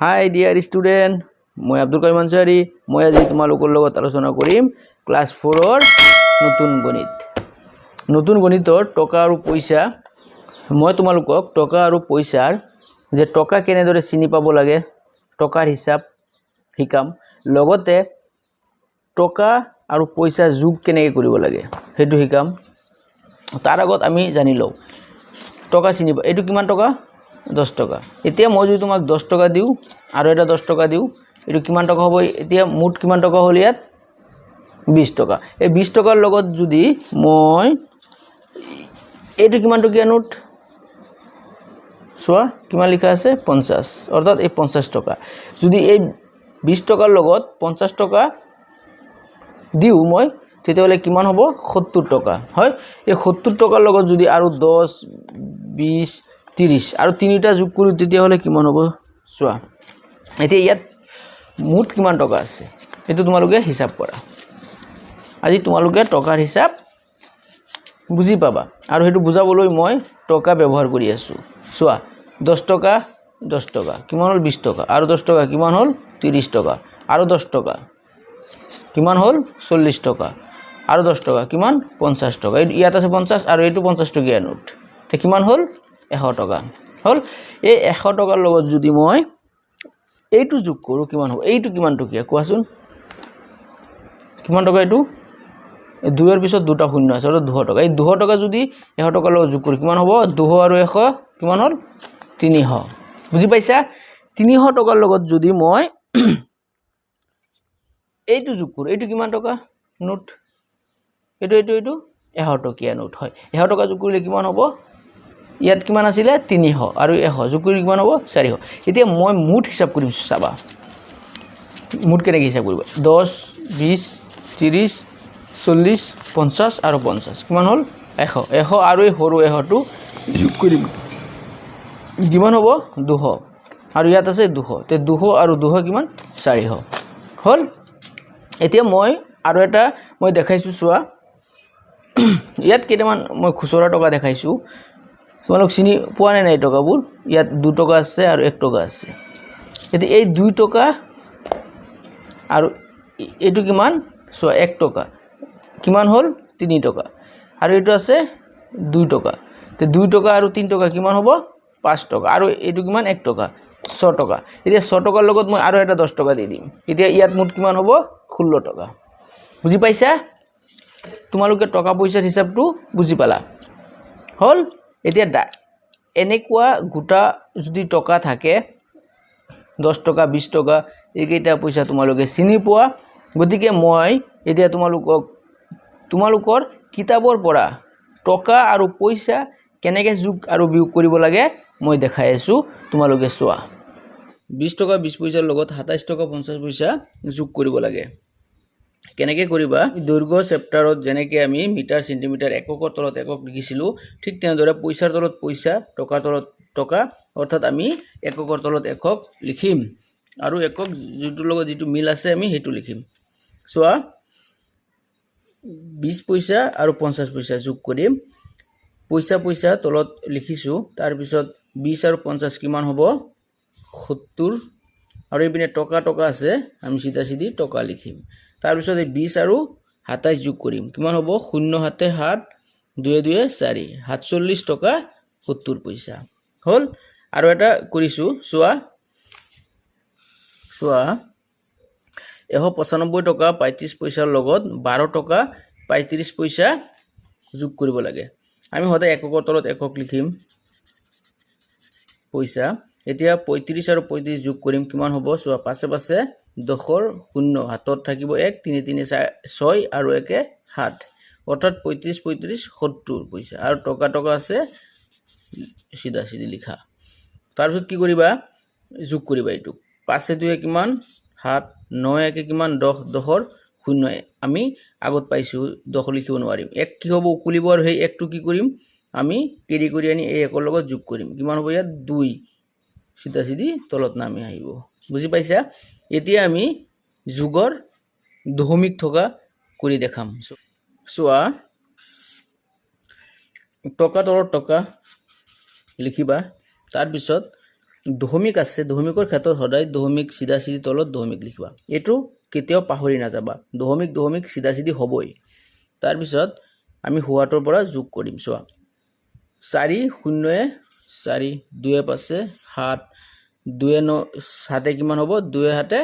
হাই dear student, মই আব্দুল কাইম আনচাৰী। মই আজি তোমালোকৰ লগত আলোচনা কৰিম ক্লাছ 4ৰ নতুন গণিতৰ টকা আৰু পইচা। মই তোমালোকক টকা আৰু পইচাৰ যে টকা কেনেদৰে চিনি পাব লাগে, টকাৰ হিচাপ শিকাম। লগতে টকা আৰু পইচা যোগ কেনেকৈ কৰিব লাগে সেইটো শিকাম। তাৰ আগত আমি জানি লওঁ টকা চিনি পা, এইটো কিমান টকা? 10 টকা। এতিয়া মই যদি তোমাক 10 টকা দিওঁ আৰু এটা 10 টকা দিওঁ, এইটো কিমান টকা হ'ব? এতিয়া মুঠ কিমান টকা হ'ল ইয়াত? 20 টকা। এই 20 টকাৰ লগত যদি মই এইটো কিমান টকীয়া নোট চোৱা, কিমান লিখা আছে? 50, অৰ্থাৎ এই 50 টকা। যদি এই 20 টকাৰ লগত 50 টকা দিওঁ মই, তেতিয়াহ'লে কিমান হ'ব? 70 টকা। হয়, এই 70 টকাৰ লগত যদি আৰু 10, 20, 30 আৰু তিনিটা যোগ কৰোঁ, তেতিয়াহ'লে কিমান হ'ব চোৱা। এতিয়া ইয়াত মুঠ কিমান টকা আছে সেইটো তোমালোকে হিচাপ কৰা। আজি তোমালোকে টকাৰ হিচাপ বুজি পাবা আৰু সেইটো বুজাবলৈ মই টকা ব্যৱহাৰ কৰি আছোঁ। চোৱা, 10 টকা 10 টকা কিমান হ'ল? 20 টকা। আৰু 10 টকা কিমান হ'ল? 30 টকা। আৰু 10 টকা কিমান হ'ল? 40 টকা। আৰু 10 টকা কিমান? 50 টকা। ইয়াত আছে 50 আৰু এইটো 50 টকীয়া নোট। তে কিমান হ'ল? 100 টকা হ'ল। এই 100 টকাৰ লগত যদি মই এইটো যোগ কৰোঁ, কিমান হ'ব? এইটো কিমান টকীয়া কোৱাচোন? কিমান টকা এইটো? এই 2ৰ পিছত দুটা শূন্য আছে, অৰ্থাৎ 200 টকা। এই 200 টকা যদি 100 টকাৰ লগত যোগ কৰোঁ, কিমান হ'ব? 200 আৰু 100 কিমান হ'ল? 300। বুজি পাইছা? 300 টকাৰ লগত যদি মই এইটো যোগ কৰোঁ, এইটো কিমান টকা নোট? এইটো 100 টকীয়া নোট। হয়, 100 টকা যোগ কৰিলে কিমান হ'ব? ইয়াত কিমান আছিলে? 300 আৰু 100 যোগ কৰি কিমান হ'ব? 400। এতিয়া মই মুঠ হিচাপ কৰিম, চাবা মুঠ কেনেকৈ হিচাপ কৰিব। 10, 20, 30, 40, 50 আৰু 50 কিমান হ'ল? 100। 100 আৰু এই সৰু 100টো যোগ কৰিম, কিমান হ'ব? 200। আৰু ইয়াত আছে 200। তে 200 আৰু 200 কিমান? 400 হ'ল। এতিয়া মই আৰু এটা মই দেখাইছোঁ, চোৱা। ইয়াত কেইটামান মই খুচুৰা টকা দেখাইছোঁ, তোমালোক চিনি পোৱা নাই টকাবোৰ? ইয়াত 2 টকা আছে আৰু 1 টকা আছে। এতিয়া এই 2 টকা আৰু এইটো কিমান চোৱা? 1 টকা কিমান হ'ল? 3 টকা। আৰু এইটো আছে 2 টকা। তে 2 টকা আৰু 3 টকা কিমান হ'ব? 5 টকা। আৰু এইটো কিমান? 1 টকা, 6 টকা। এতিয়া 6 টকাৰ লগত মই আৰু এটা 10 টকা দি দিম। এতিয়া ইয়াত মুঠ কিমান হ'ব? 16 টকা। বুজি পাইছা? তোমালোকে টকা পইচাৰ হিচাপটো বুজি পালা হ'ল। এতিয়া এনেকুৱা গোটা যদি টকা থাকে, 10 টকা 20 টকা, এইকেইটা পইচা তোমালোকে চিনি পোৱা। গতিকে মই এতিয়া তোমালোকৰ কিতাপৰ পৰা টকা আৰু পইচা কেনেকৈ যোগ আৰু বিয়োগ কৰিব লাগে মই দেখাই আছোঁ, তোমালোকে চোৱা। 20 টকা 20 পইচাৰ লগত 27 টকা 50 পইচা যোগ কৰিব লাগে। কেনেকৈ কৰিবা? দৈৰ্ঘ্য চেপ্টাৰত যেনেকৈ আমি মিটাৰ চেণ্টিমিটাৰ এককৰ তলত একক লিখিছিলোঁ, ঠিক তেনেদৰে পইচাৰ তলত পইচা, টকাৰ তলত টকা, অৰ্থাৎ আমি এককৰ তলত একক লিখিম আৰু একক যিটোৰ লগত যিটো মিল আছে আমি সেইটো লিখিম। চোৱা, 20 পইচা আৰু 50 পইচা যোগ কৰিম। পইচা তলত লিখিছোঁ, তাৰপিছত 20 আৰু 50 কিমান হ'ব? 70। আৰু এইপিনে টকা আছে, আমি চিধা চিধি টকা লিখিম। তাৰপিছত এই 20 আৰু 27 যোগ কৰিম, কিমান হ'ব? 0 7 7, 2 2 4, 47 টকা 70 পইচা হ'ল। আৰু এটা কৰিছোঁ, চোৱা 195 টকা 35 পইচাৰ লগত 12 টকা 35 পইচা যোগ কৰিব লাগে। আমি সদায় এককৰ তলত একক লিখিম পইচা। এতিয়া 35 আৰু 35 যোগ কৰিম, কিমান হ'ব? চোৱা, পাছে 10ৰ 0, হাতত থাকিব 1, 3 3 4 6 আৰু 1 7, অৰ্থাৎ 35 35 70 পইচা। আৰু টকা আছে, চিধা চিধি লিখা। তাৰপিছত কি কৰিবা? যোগ কৰিবা এইটো। 5 2 কিমান? 7, 9 1 কিমান? 10, 10ৰ 0 আমি আগত পাইছোঁ, 10 লিখিব নোৱাৰিম। 1 কি হ'ব? উকলিব। আৰু সেই 1টো কি কৰিম? আমি কেৰি কৰি আনি এই 1ৰ লগত যোগ কৰিম, কিমান হ'ব? ইয়াত 2, চিধা চিধি তলত নামি আহিব। বুজি পাইছা? এতিয়া আমি যোগৰ দশমিক থকা কৰি দেখাম। চোৱা, টকা তলত টকা লিখিবা, তাৰপিছত দশমিক আছে দশমিকৰ ক্ষেত্ৰত সদায় দশমিক চিধা চিধি তলত দশমিক লিখিবা এইটো কেতিয়াও পাহৰি নাযাবা দশমিক দশমিক চিধা চিধি হ'বই তাৰ পিছত আমি হুৱাটোৰ পৰা যোগ কৰিম চোৱা 4 0 4 2 5 7 2 9 7 কিমান হ'ব 2 7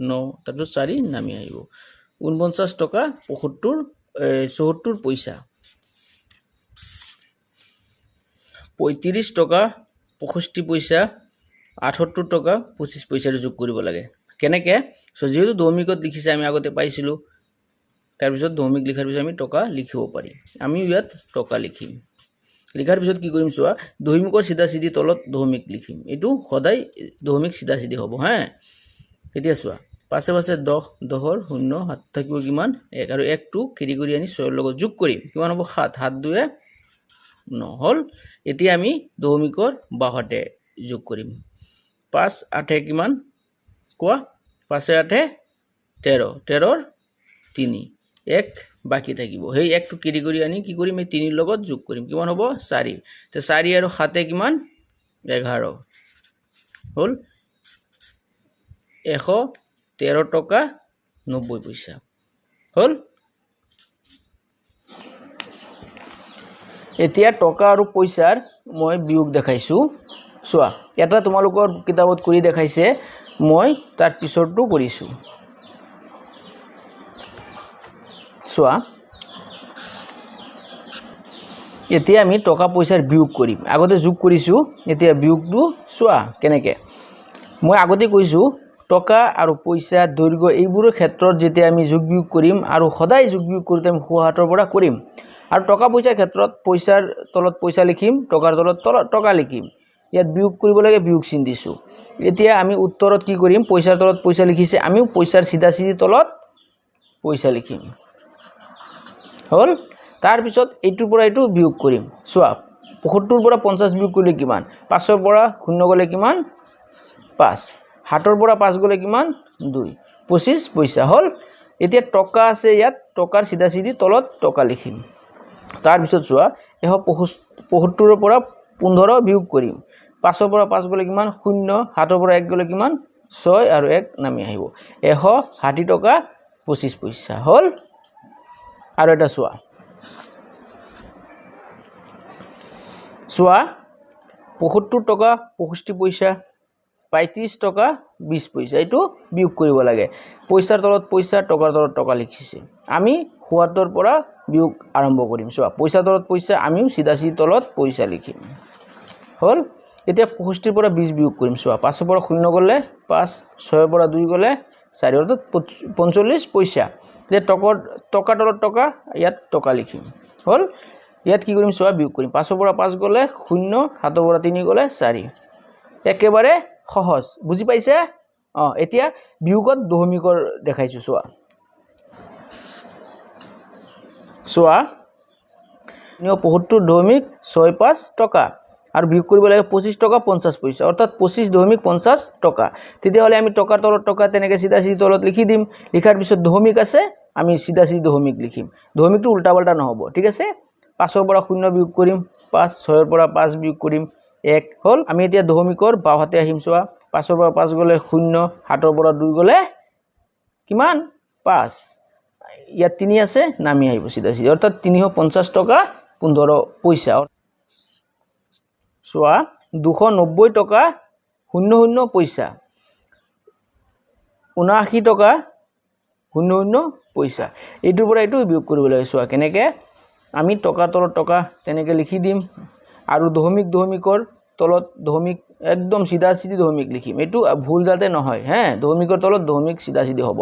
9 তাৰপিছত 4 নামি আহিব 49 টকা 74 পইচা 35 টকা 65 পইচা 78 টকা 25 পইচাৰ যোগ কৰিব লাগে কেনেকৈ সো যেহেতু দশমিকত লিখিছে আমি আগতে পাইছিলো তাৰ পিছত দশমিক লিখাৰ পিছত আমি টকা লিখিব পাৰি আমি ইয়াত টকা লিখিম লিখাৰ পিছত কি কৰিম চোৱা দশমিকৰ সিধা সিধি তলত দশমিক লিখিম এটো সদায় দশমিক সিধা সিধি হ'ব হা এতিয়া চোৱা পাছে পাছে 10 10ৰ 0 হাত থাকিব কিমান 1 আৰু 1 টো কেৰি কৰি আনি 6 ৰ লগত যোগ কৰিম কিমান হ'ব 7 7 2 9 হল এতিয়া আমি দশমিকৰ বাহতে যোগ কৰিম 5 8 কিমান কোৱা 5 8 13 13ৰ 3 1 বাকি থাকিব হেই 1 টো কেৰি কৰি আনি কি কৰিম এই 3 ৰ লগত যোগ কৰিম কিমান হ'ব 4 তে 4 আৰু 7 কিমান 11 হল 113 টকা 90 পইচা হল এতিয়া টকা আৰু পইচাৰ মই বিয়োগ দেখাইছো চোৱা এটা তোমালোকৰ কিতাপত কৰি দেখাইছে মই তাৰ পিছৰটো কৰিছো চোৱা এতিয়া আমি টকা পইচাৰ বিয়োগ কৰিম আগতে যোগ কৰিছো এতিয়া বিয়োগটো চোৱা কেনেকৈ মই আগতে কৈছো টকা আৰু পইচা দৈৰ্ঘ্য এইবোৰৰ ক্ষেত্ৰত যেতিয়া আমি যোগ বিয়োগ কৰিম আৰু সদায় যোগ বিয়োগ কৰোঁতে আমি সোঁহাতৰ পৰা কৰিম আৰু টকা পইচাৰ ক্ষেত্ৰত পইচাৰ তলত পইচা লিখিম টকাৰ তলত টকা লিখিম ইয়াত বিয়োগ কৰিব লাগে বিয়োগ চিন দিছো এতিয়া আমি উত্তৰত কি কৰিম পইচাৰ তলত পইচা লিখিছে আমিও পইচাৰ সিধা সিধি তলত পইচা লিখিম হল তাৰ পিছত এইটোৰ পৰা এইটো বিয়োগ কৰিম চোৱা 75 পৰা 50 বিয়োগ কৰিলে কিমান 5 ৰ পৰা 0 গলে কিমান 5 7 ৰ পৰা 5 গলে কিমান 2 25 পইচা হল এতিয়া টকা আছে ইয়াত টকাৰ সিধা সিধি তলত টকা লিখিম তাৰ পিছত চোৱা 175 ৰ পৰা 15 বিয়োগ কৰিম 5 ৰ পৰা 5 গলে কিমান 0 7 ৰ পৰা 1 গলে কিমান 6 আৰু 1 নামি আহিব 160 টকা 25 পইচা হল আৰু এটা চোৱা 75 টকা 65 পইচা 35 টকা 20 পইচা এটো বিয়োগ কৰিব লাগে পইচাৰ তলত পইচা টকাৰ তলত টকা লিখিছে আমি হুৱাতৰ পৰা বিয়োগ আৰম্ভ কৰিম চোৱা পইচাৰ তলত পইচা আমিও সিধা সিধি তলত পইচা লিখিম হল এতিয়া 65 পৰা 20 বিয়োগ কৰিম চোৱা 5 পৰা 0 গলে 5 6 পৰা 2 গলে 4 অৰ্থাৎ 45 পইচা যে টকা তলত টকা ইয়াত টকা লিখিম হল ইয়াত কি কৰিম চোৱা বিয়োগ কৰিম 5 পৰা 5 গলে 0 7 পৰা 3 গলে 4 একেবাৰে সহজ বুজি পাইছে এতিয়া বিয়োগত দশমিকৰ দেখাইছো চোৱা 75.65 টকা আৰু বিয়োগ কৰিব লাগে 25 টকা 50 পইচা অৰ্থাৎ 25.50 টকা তেতিয়া হলে আমি টকাৰ তলত টকা তেনেকৈ সিধা সিধি তলত লিখি দিম লিখাৰ পিছত দশমিক আছে আমি সিধা সিধি দশমিক লিখিম দশমিকটো উল্টা পাল্টা নহব ঠিক আছে 5 ৰ পৰা 0 বিয়োগ কৰিম 5 6 ৰ পৰা 5 বিয়োগ কৰিম 1 হল আমি এতিয়া দশমিকৰ বাওহাতে আহিম চোৱা 5 ৰ পৰা 5 গলে 0 7 ৰ পৰা 2 গলে কিমান 5 ইয়াত 3 আছে নামি আহিব সিধা সিধি অৰ্থাৎ 350 টকা 15 পইচা চোৱা 290 টকা 00 পইচা 79 টকা 00 পইচা এইটোৰ পৰা এইটো বিয়োগ কৰিব লাগে চোৱা কেনেকৈ আমি টকা তলত টকা তেনেকৈ লিখি দিম আৰু দশমিকৰ তলত দশমিক একদম সিধা সিধি দশমিক লিখিম এইটো ভুল যাতে নহয় হ্যাঁ দশমিকৰ তলত দশমিক সিধা সিধি হ'ব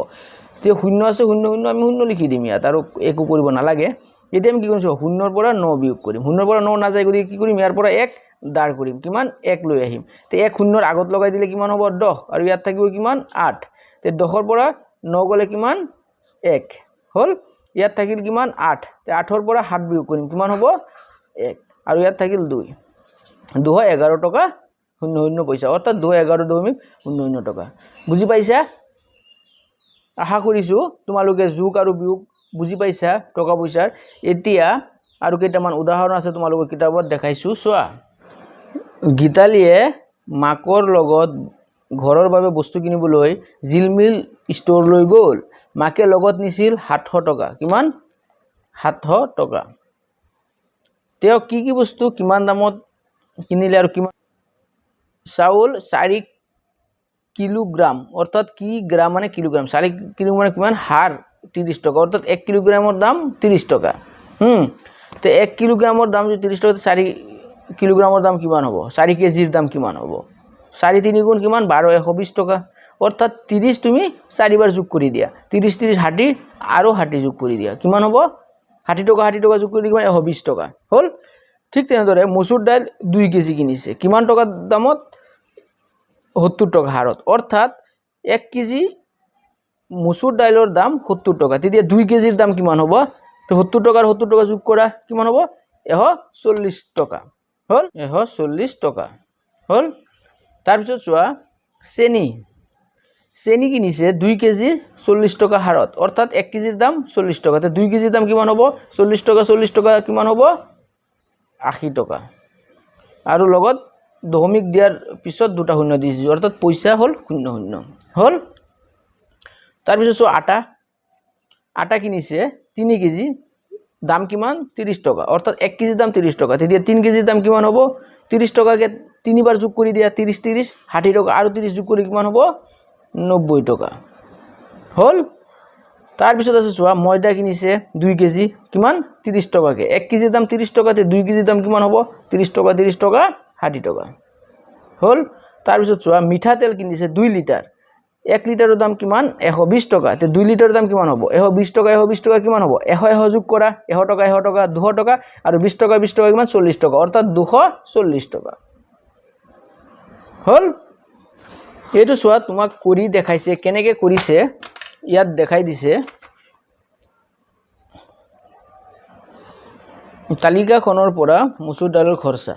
তে 0 আছে 00 আমি 0 লিখি দিম ইয়াত আৰু একো কৰিব নালাগে এতিয়া আমি কি কৰিম 0 ৰ পৰা 9 বিয়োগ কৰিম 0 ৰ পৰা 9 না যায় গতি কি কৰিম ইয়াৰ পৰা 1 দাৰ কৰিম কিমান 1 লৈ আহিম তে 1 0 ৰ আগত লগাই দিলে কিমান হ'ব 10 আৰু ইয়াত থাকিব কিমান 8 তে 10 ৰ পৰা 9 গলে কিমান 1 হল ইয়াত থাকিল কিমান 8 তে 8 ৰ পৰা 7 বিয়োগ কৰিম কিমান হ'ব 1 আৰু ইয়াত থাকিল 2 211 টকা 00 পইচা অৰ্থাৎ 211.00 টকা বুজি পাইছা আশা কৰিছো তোমালোকে যোগ আৰু বিয়োগ বুজি পাইছা টকা পইচাৰ এতিয়া আৰু কেইটামান উদাহৰণ আছে তোমালোকৰ কিতাপত দেখাইছো চোৱা গীতালীয়ে মাকৰ লগত ঘৰৰ বাবে বস্তু কিনিবলৈ জিলমিল ষ্ট'ৰলৈ গ'ল। মাকে লগত নিছিল 700 টকা। কিমান? 700 টকা। তেওঁ কি কি বস্তু কিমান দামত কিনিলে আৰু কিমান? চাউল 4 কিলোগ্ৰাম, অৰ্থাৎ কি গ্ৰাম মানে কিলোগ্ৰাম, 4 কিলোগ্ৰাম মানে কিমান? হার 30 টকা, অর্থাৎ 1 কিলোগ্রামের দাম 30 টাকা। তো 1 কিলোগ্রামের দাম যদি 30 টাকা, 4 কিলোগ্রামের দাম কিমান হব? 4 কেজির দাম কিমান হব? 4 3 গুণ কিমান? 12, 120 টাকা। অর্থাৎ 30 তুমি 4 বার যোগ করে দিয়া, 30 30 60 আরও 60 যোগ করে দিয়া, কিমান হব? 60 টাকা যোগ করে কিমান? 120 টাকা হল। ঠিক তেনেদৰে মসুৰ ডাল 2 কেজি কিনিছে, কিমান টাকাৰ দামত? 70 টাকা হাৰত। অৰ্থাৎ 1 কেজি মসুৰ ডাইলৰ দাম 70 টাকা। তেতিয়া 2 কেজিৰ দাম কিমান হ'ব? তো 70 টাকাৰ 70 টাকা যোগ কৰা, কিমান হ'ব? 140 টাকা হল। 140 টাকা হল। তাৰপিছত চোৱা চেনি কিনিছে 2 কেজি 40 টাকা হাৰত, অৰ্থাৎ 1 কেজিৰ দাম 40 টাকা। তো 2 কেজিৰ দাম কিমান হ'ব? 40 টাকা কিমান হ'ব? 80 টাকা। আৰু লগত দশমিক দিয়াৰ পিছত দুটা শূন্য দিছে, অৰ্থাৎ পইচা হল 0 হল। তাৰপিছত আটা কিনিছে 3 কেজি, দাম কিমান? 30 টাকা, অর্থাৎ 1 কেজির দাম 30 টাকা। তেতিয়া 3 কেজির দাম কিমান হব? 30 টাকাকে 3 বার যোগ করে দিয়া, 30 30 60 টাকা, আৰু 30 যোগ কৰে কিমান হব? 90 টাকা হল। তাৰপিছত আছে চোৱা ময়দা কিনিছে 2 কেজি, কিমান? 30 টাকাকে। 1 কেজির দাম 30 টাকাতে 2 কেজির দাম কিমান হব? 30 টাকা 60 টাকা হল। তাৰপিছত চোৱা মিঠাতেল কিনিছে 2 লিটাৰ, 1 লিটাৰৰ দাম কিমান? 120 টাকা। তো 2 লিটাৰৰ দাম কিমান হ'ব? 120 টাকা কিমান হ'ব? 100 যোগ কৰা, 100 টাকা 200 টাকা, আৰু 20 টাকা কিমান? 40 টাকা, অৰ্থাৎ 240 টাকা হল। এইটো চোৱা তোমাক কৰি দেখাইছে, কেনেকৈ কৰিছে ইয়াত দেখাই দিছে। তালিকাখনৰ পৰা মচুৰ দাইলৰ খৰচা।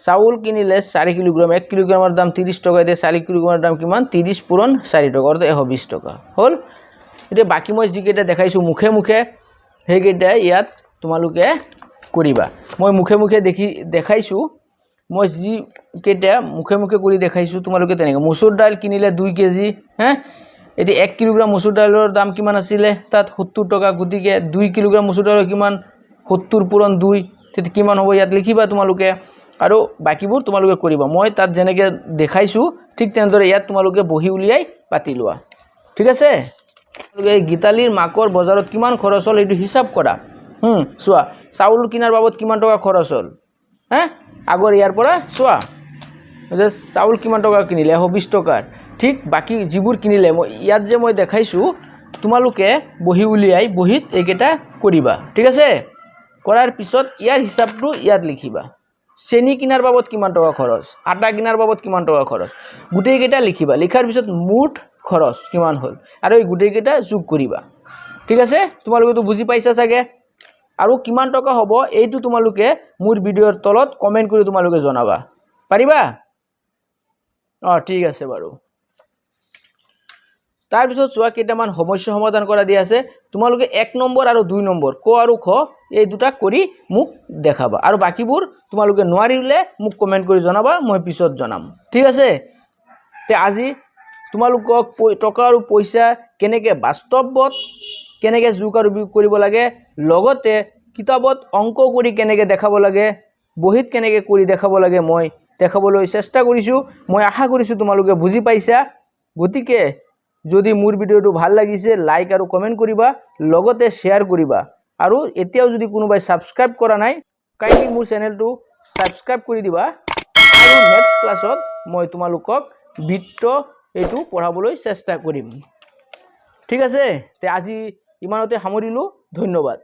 চাউল কিনিলে 4 কিলোগ্রাম, 1 কিলোগ্রামের দাম 30 টাকা, দিয়ে 4 কিলোগ্রামের দাম কিমান? 30 পূরণ 4 টাকা, অর্থাৎ 120 টাকা হল। এতিয়া বাকী মই যিকেইটা দেখাইছোঁ মুখে মুখে, সেইকেইটা ইয়াত তোমালোকে কৰিবা। মই মুখে মুখে দেখাইছোঁ, মই যিকেইটা মুখে মুখে কৰি দেখাইছোঁ তোমালোকে তেনেকৈ। মচুৰ দাইল কিনিলে 2 কেজি, এতিয়া 1 কিলোগ্ৰাম মচুৰ দাইলৰ দাম কিমান আছিলে? তাত 70 টাকা। গতিকে 2 কিলোগ্ৰাম মচুৰ দাইলৰ কিমান? 70 পূৰণ 2, তেতিয়া কিমান হ'ব? ইয়াত লিখিবা তোমালোকে, আৰু বাকীবোৰ তোমালোকে কৰিবা। মই তাত যেনেকৈ দেখাইছোঁ ঠিক তেনেদৰে ইয়াত তোমালোকে বহি উলিয়াই পাতি লোৱা, ঠিক আছে? তোমালোকে গীতালীৰ মাকৰ বজাৰত কিমান খৰচ হ'ল এইটো হিচাপ কৰা। চোৱা চাউল কিনাৰ বাবদ কিমান টকা খৰচ হ'ল, আগৰ ইয়াৰ পৰা চোৱা যে চাউল কিমান টকা কিনিলে? 120 টকাৰ। ঠিক বাকী যিবোৰ কিনিলে ইয়াত যে মই দেখাইছোঁ, তোমালোকে বহি উলিয়াই বহীত এইকেইটা কৰিবা, ঠিক আছে? কৰাৰ পিছত ইয়াৰ হিচাপটো ইয়াত লিখিবা। চেনি কিনাৰ বাবদ কিমান টকা খৰচ, আটা কিনাৰ বাবদ কিমান টকা খৰচ, গোটেইকেইটা লিখিবা। লিখাৰ পিছত মুঠ খৰচ কিমান হ'ল, আৰু এই গোটেইকেইটা যোগ কৰিবা, ঠিক আছে? তোমালোকেতো বুজি পাইছা চাগে। আৰু কিমান টকা হ'ব এইটো তোমালোকে মোৰ ভিডিঅ'ৰ তলত কমেণ্ট কৰি তোমালোকে জনাবা, পাৰিবা? ঠিক আছে বাৰু। তাৰপিছত চোৱা কেইটামান সমস্যা সমাধান কৰা দিয়া আছে। তোমালোকে 1 নম্বৰ আৰু 2 নম্বৰ ক আৰু খ এই দুটা কৰি মোক দেখাবা, আৰু বাকীবোৰ তোমালোকে নোৱাৰিলে মোক কমেণ্ট কৰি জনাবা, মই পিছত জনাম, ঠিক আছে? তে আজি তোমালোকক টকা আৰু পইচা কেনেকৈ বাস্তৱত কেনেকৈ যোগ আৰু বিয়োগ কৰিব লাগে, লগতে কিতাপত অংক কৰি কেনেকৈ দেখাব লাগে, বহীত কেনেকৈ কৰি দেখাব লাগে মই দেখাবলৈ চেষ্টা কৰিছোঁ। মই আশা কৰিছোঁ তোমালোকে বুজি পাইছা। গতিকে যদি মোৰ ভিডিঅ'টো ভাল লাগিছে লাইক আৰু কমেণ্ট কৰিবা, লগতে শ্বেয়াৰ কৰিবা, আৰু এতিয়াও যদি কোনোবাই ছাবস্ক্ৰাইব কৰা নাই কাইণ্ডলি মোৰ চেনেলটো ছাবস্ক্ৰাইব কৰি দিবা। আৰু নেক্সট ক্লাছত মই তোমালোকক বৃত্ত এইটো পঢ়াবলৈ চেষ্টা কৰিম, ঠিক আছে? তে আজি ইমানতে সামৰিলোঁ, ধন্যবাদ।